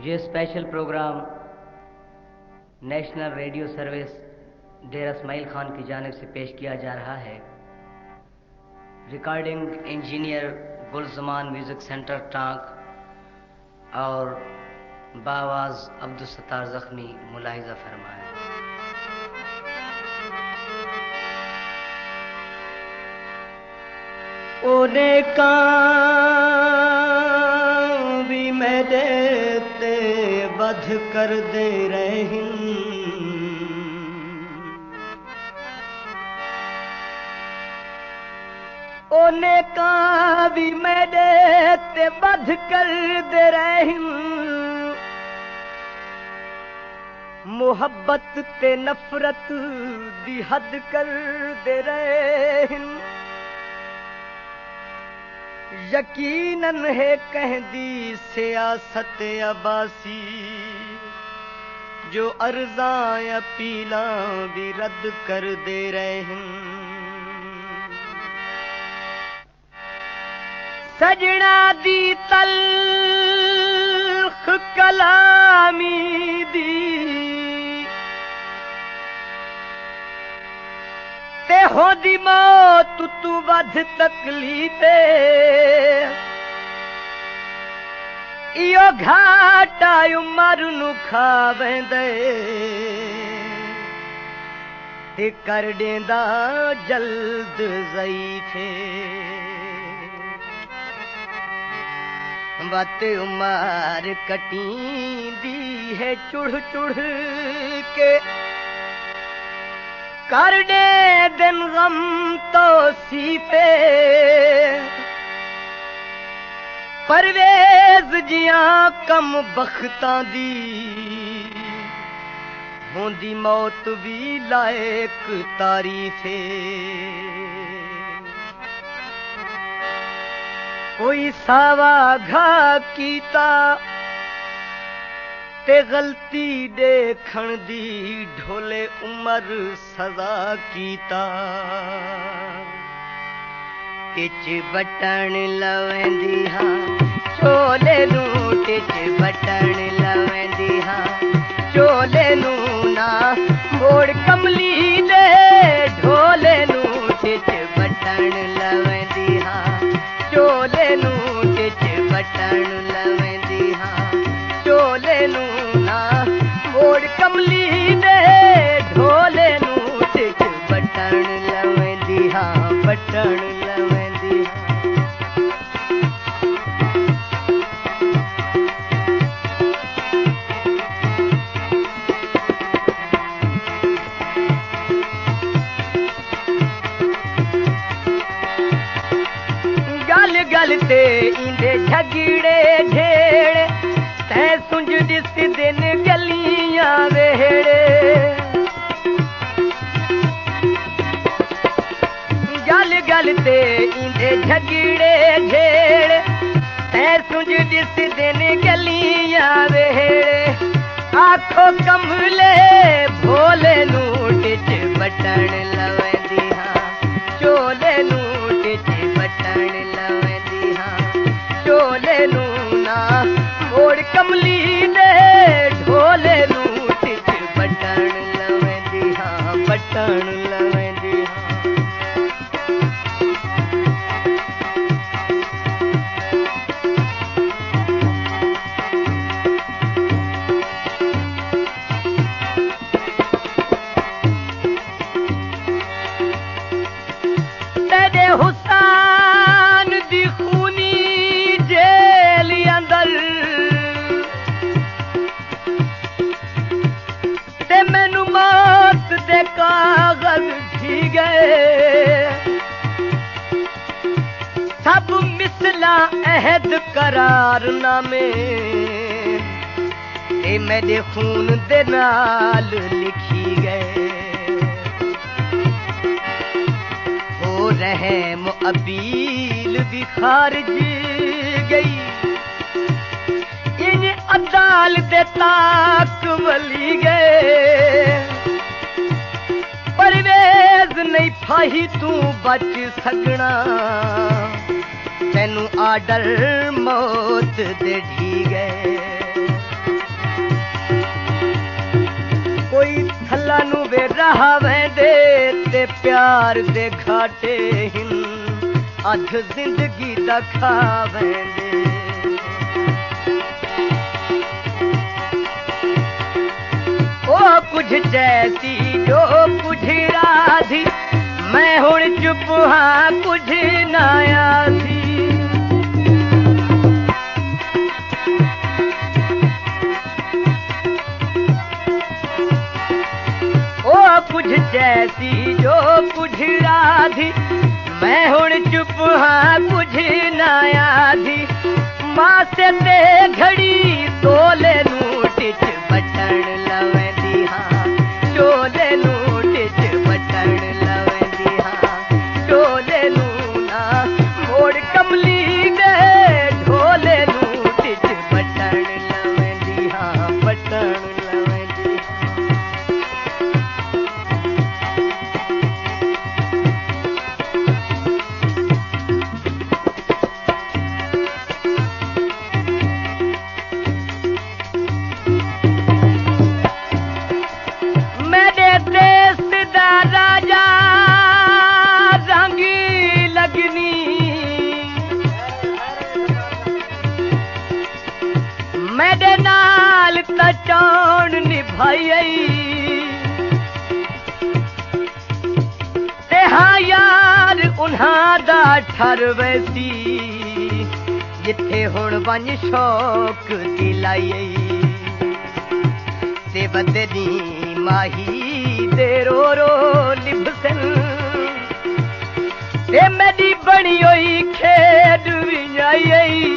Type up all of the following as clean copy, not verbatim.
ये special programme national radio service Dera Ismail Khan की जानिब से पेश किया जा रहा है। Recording engineer Gulzaman music centre Tank और बावाज अब्दुल सत्तार ज़ख्मी मुलाहिज़ा फरमाएं। ओने का भी मेरे ते बध कर दे रहे ओने का भी मेरे ते बध कर दे रहे मोहब्बत ते नफरत दी हद कर दे रहे यकीनन है कहदी सियासत अब्बासी जो अर्ज़ां अपीला भी रद्द कर दे रहे हैं। सजना दी तल्ख कलामी दी ते होंदी मौत तू वध तकलीफे इयो घाटा उमर नु खावेंदे ते कर देंदा जल्द ज़ईफे वत उमर कटींदी है चुढ़ चुढ़ के कर दे दिन गम तो सीफे परवेज जिया कम बख्तां दी होंदी मौत भी लायक तारीफे कोई सावा घा कीता ते गलती देखण दी ढोले उमर सजा कीता टिच बटन लवेंदी हां चोले नू टिच बटन लवेंदी हां चोले नू ना मोड़ कमली दे ढोले नू टिच बटन लवेंदी हां चोले नू टिच बटन लवेंदी हां चोले नू ना मोड़ कमली दे ढोले नू टिच बटन लवेंदी हां बटन लवेंदी हां। गल गल ते इंदे झगड़े ढेड़े तै सुंज दिस दिन गलियां वेड़े गल गल ते इंदे झगड़े ढेड़े तै सुंज दिस दिन गलियां वेड़े आखो कमले भोले नू टिच बटन लवेंदी हां चोले नू टिच बटन लवेंदी हां चोले नू ना मोड़ कमली दे ढोले नू टिच बटन लवेंदी हां बटन लवेंदी हां। तेरे हुसैन दी खूनी जेल अंदर ते मैनू मौत दे कागज भी गए सब मिसला अहद करारनामे ते मेरे खून दे नाल लिखी गए हो रहम अबील भी खारिज गई इन अदालत ताक वली गए परवेज नहीं फाही तू बच सकना तेनू आर्डर मौत दे ढी गए ते प्यार दे घाटे हिन अध जिंदगी दा खावेंदे ओ कुछ जैसी जो कुछ राधी मैं हुण चुप हाँ कुछ नया थी कुछ जैसी जो कुछ राधी मैं हुण चुप हाँ कुछ नया थी मां से ते घड़ी तोले नू टिच बटन लवेंदी हाँ चोले नू टिच बटन लवेंदी हाँ चोले नू ना मोड़ कमली दे ढोले नू टिच बटन लवेंदी हाँ बटन मेरे नाल तचान निभाई ते हाँ यार उन्हां दा ठरवे सी जिथे हुण वंज शौक दिलाई ते बदनी माही दे रो निभसन ते मेरी बनी होई खेड विजाई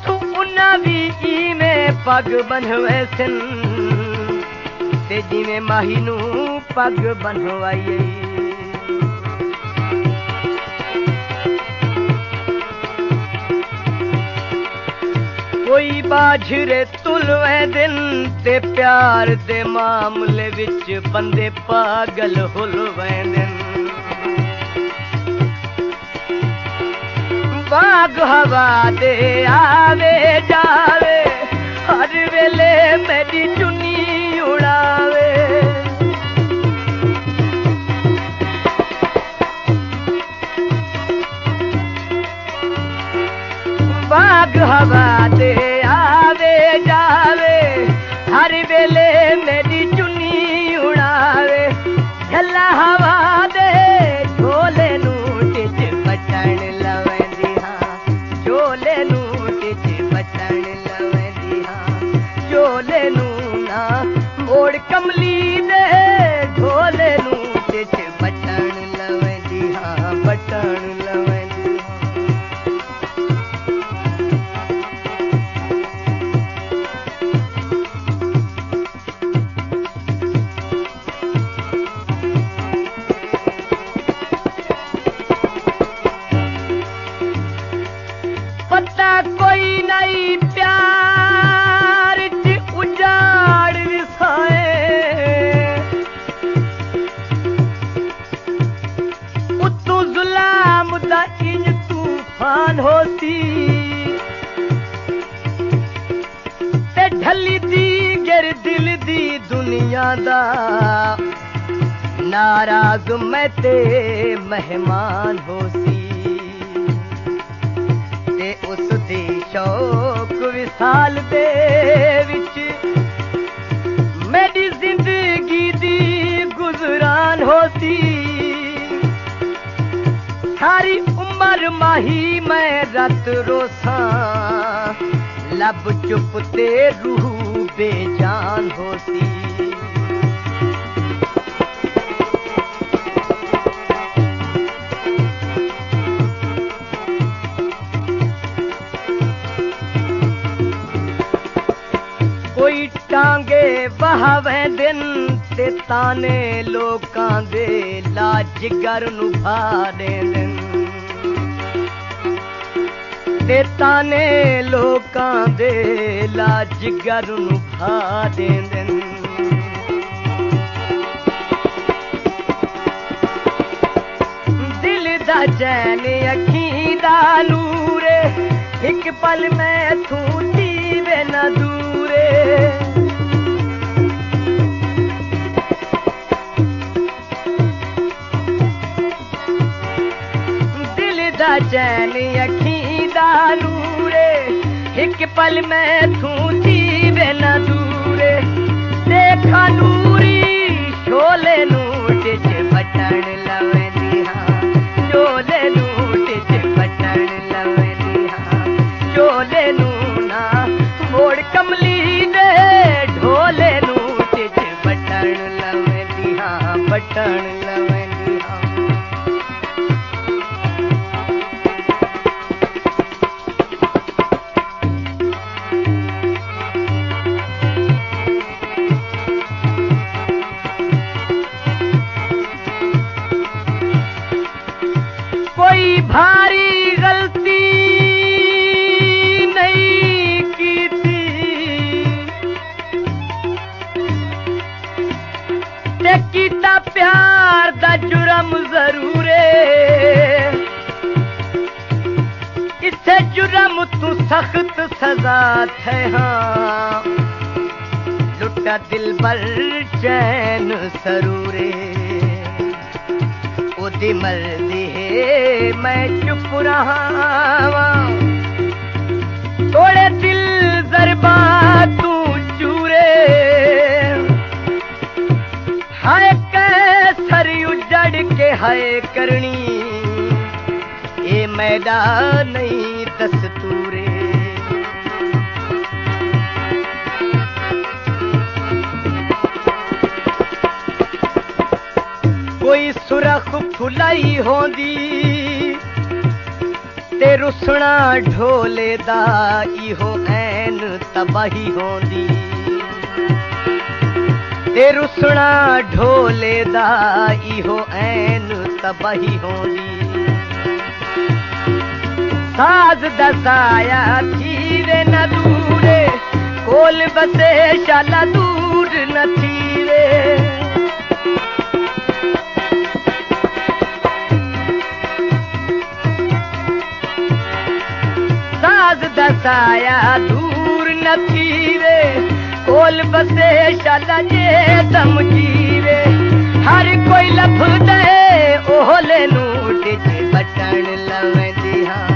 तू उन्ना भी में पग बनवे सन ते जिवें माही नू पग बनवाई कोई बाझरे तुलवे दिन ते प्यार दे मामले विच बंदे पागल हुलवे दिन बाग हवा दे आवे जावे हर वेले मेरी चुन्नी उड़ावे बाग हवा दे आवे जावे हर वेले मेरी चुन्नी उड़ावे झल्ला हवा दे ढोले नू टिच बटन मोड़ कमली दे ढोले नू टिच बटन लवेंदी हाँ बटन लवेंदी पता कोई नहीं प्यार उजाड़ तूफान होती ते ढली दी गिर दिल दी दुनिया दा नाराज मैं ते मेहमान होसी ते उस दी शौक विसाल दे विच मेरी जिंदगी दी गुजरान होसी सारी उम्र माही मैं रत रोसा लब चुप ते रूह बेजान होसी कोई टांगे बहावे दिन ते ताने लोकां दे लाजिगर नु भारे दिन ते ताने लोकां दे लाजिगर नु भारे दिन दिल दा चैन अखीं दा नूरे एक पल में तू दीवे न दूरे चैन अखी दा नूरे एक पल में थू जीवे न दूरे देखा नूरी शोले नूट च बटन लवेंदी हाँ शोले नूट च बटन लवेंदी हाँ शोले नूना मोड़ कमली दे ढोले नूट च बटन लवेंदी हाँ बटन लवेंदी हाँ कोई भारी गलती नहीं की थी ते कीता प्यार दा जुर्म जरूर है इसे जुर्म तू सख्त सजा थे हाँ लुटा दिल बर चैन सरूरे ओदी मर्जी है मैं चुप रहा थोड़े दिल जरबा तू चूरे हाय कैसर उजड़ के हाय करनी ये मैदान नहीं दस्तूरे कोई सुरख फुलाई होंदी ते रुसना ढोले दा इहो ऐन तबाही होंदी ते रुसना ढोले दा इहो ऐन तबाही होंदी साज दसाया थीरे न दूरे कोल बसे शाला दूर न थीरे साज दसाया दूर न थीरे कोल बसे शाला जे दम जीरे हर कोई लभ दे ओहले नूट च बटन लवेंदी हाँ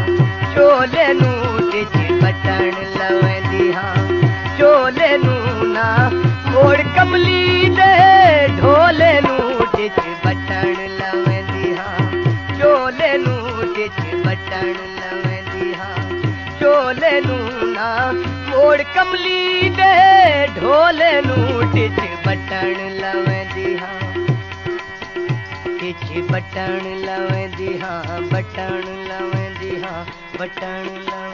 चोले नूट च बटन लवेंदी हाँ चोले नूना मोड़ कमली दे ढोले नूट च बटन लवेंदी हाँ चोले नूट च बटन लवेंदी हाँ चोले नूना मोड़ कमली दे ढोले नूट च बटन लवेंदी हाँ बटन लवेंदी हाँ बटन लवेंदी हाँ बटन लवेंदी